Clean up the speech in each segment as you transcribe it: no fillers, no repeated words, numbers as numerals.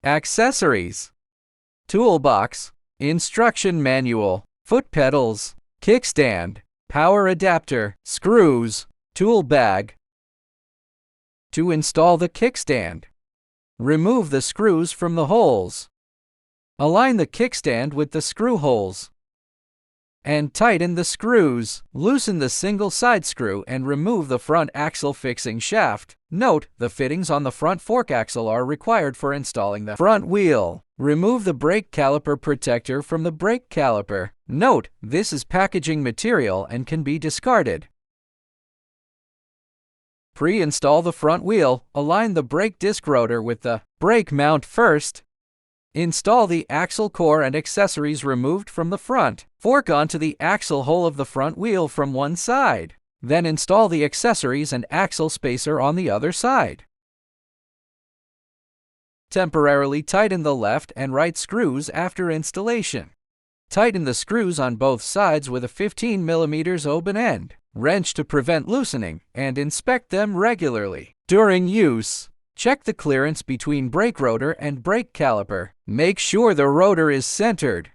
Accessories: toolbox, instruction manual, foot pedals, kickstand, power adapter, screws, tool bag. To install the kickstand, remove the screws from the holes. Align the kickstand with the screw holes and tighten the screws. Loosen the single side screw and remove the front axle fixing shaft. Note, the fittings on the front fork axle are required for installing the front wheel. Remove the brake caliper protector from the brake caliper. Note, this is packaging material and can be discarded. Pre-install the front wheel. Align the brake disc rotor with the brake mount first. Install the axle core and accessories removed from the front fork onto the axle hole of the front wheel from one side. Then install the accessories and axle spacer on the other side. Temporarily tighten the left and right screws after installation. Tighten the screws on both sides with a 15 mm open end wrench to prevent loosening, and inspect them regularly. During use, check the clearance between brake rotor and brake caliper. Make sure the rotor is centered.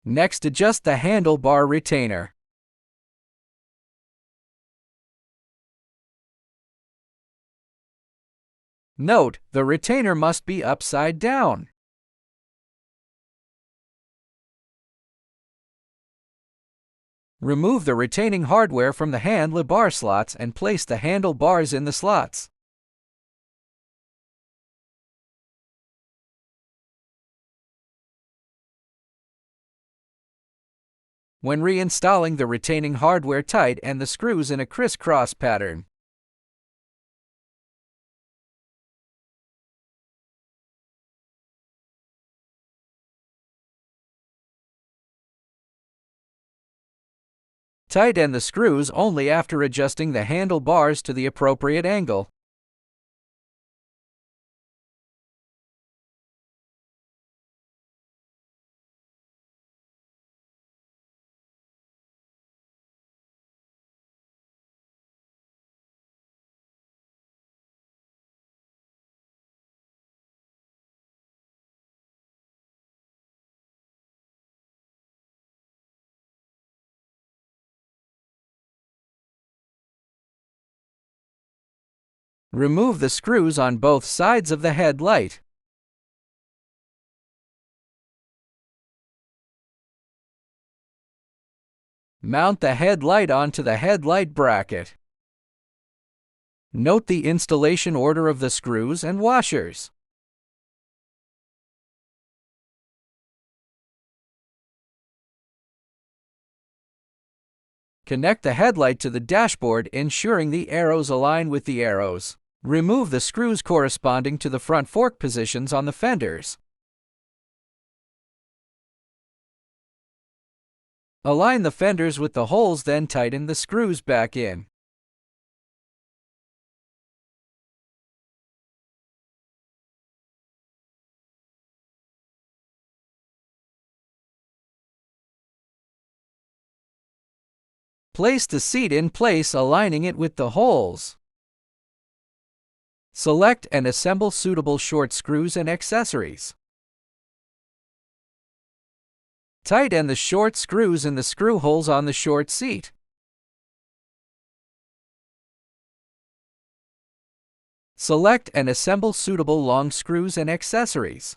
Next, adjust the handlebar retainer. Note, the retainer must be upside down. Remove the retaining hardware from the handlebar slots and place the handlebars in the slots. When reinstalling the retaining hardware, tighten the screws in a crisscross pattern. Tighten the screws only after adjusting the handlebars to the appropriate angle. Remove the screws on both sides of the headlight. Mount the headlight onto the headlight bracket. Note the installation order of the screws and washers. Connect the headlight to the dashboard, ensuring the arrows align with the arrows. Remove the screws corresponding to the front fork positions on the fenders. Align the fenders with the holes, then tighten the screws back in. Place the seat in place, aligning it with the holes. Select and assemble suitable short screws and accessories. Tighten the short screws in the screw holes on the short seat. Select and assemble suitable long screws and accessories.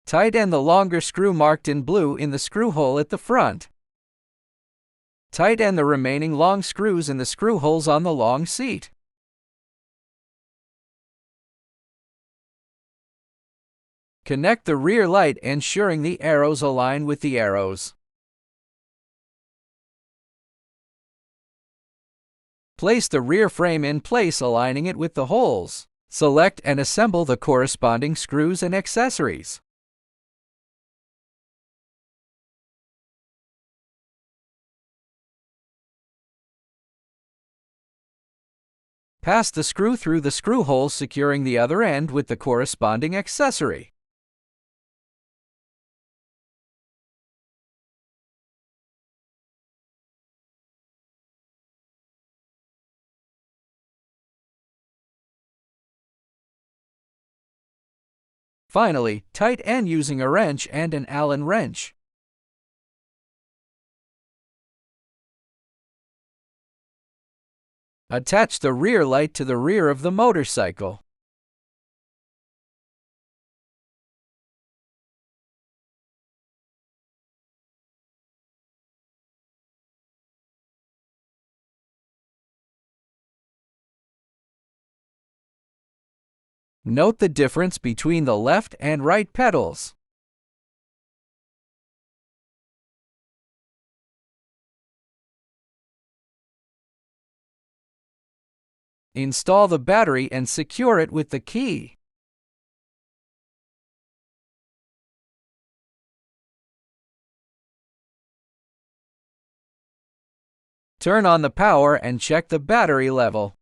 Tighten the longer screw marked in blue in the screw hole at the front. Tighten the remaining long screws in the screw holes on the long seat. Connect the rear light, ensuring the arrows align with the arrows. Place the rear frame in place, aligning it with the holes. Select and assemble the corresponding screws and accessories. Pass the screw through the screw hole, securing the other end with the corresponding accessory. Finally, tighten using a wrench and an Allen wrench. Attach the rear light to the rear of the motorcycle. Note the difference between the left and right pedals. Install the battery and secure it with the key. Turn on the power and check the battery level.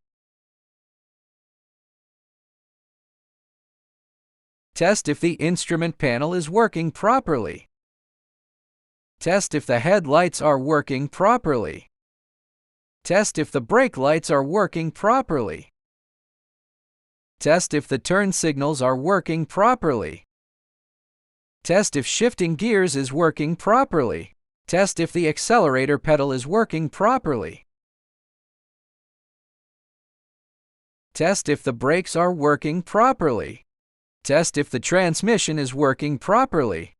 Test if the instrument panel is working properly. Test if the headlights are working properly. Test if the brake lights are working properly. Test if the turn signals are working properly. Test if shifting gears is working properly. Test if the accelerator pedal is working properly. Test if the brakes are working properly. Test if the transmission is working properly.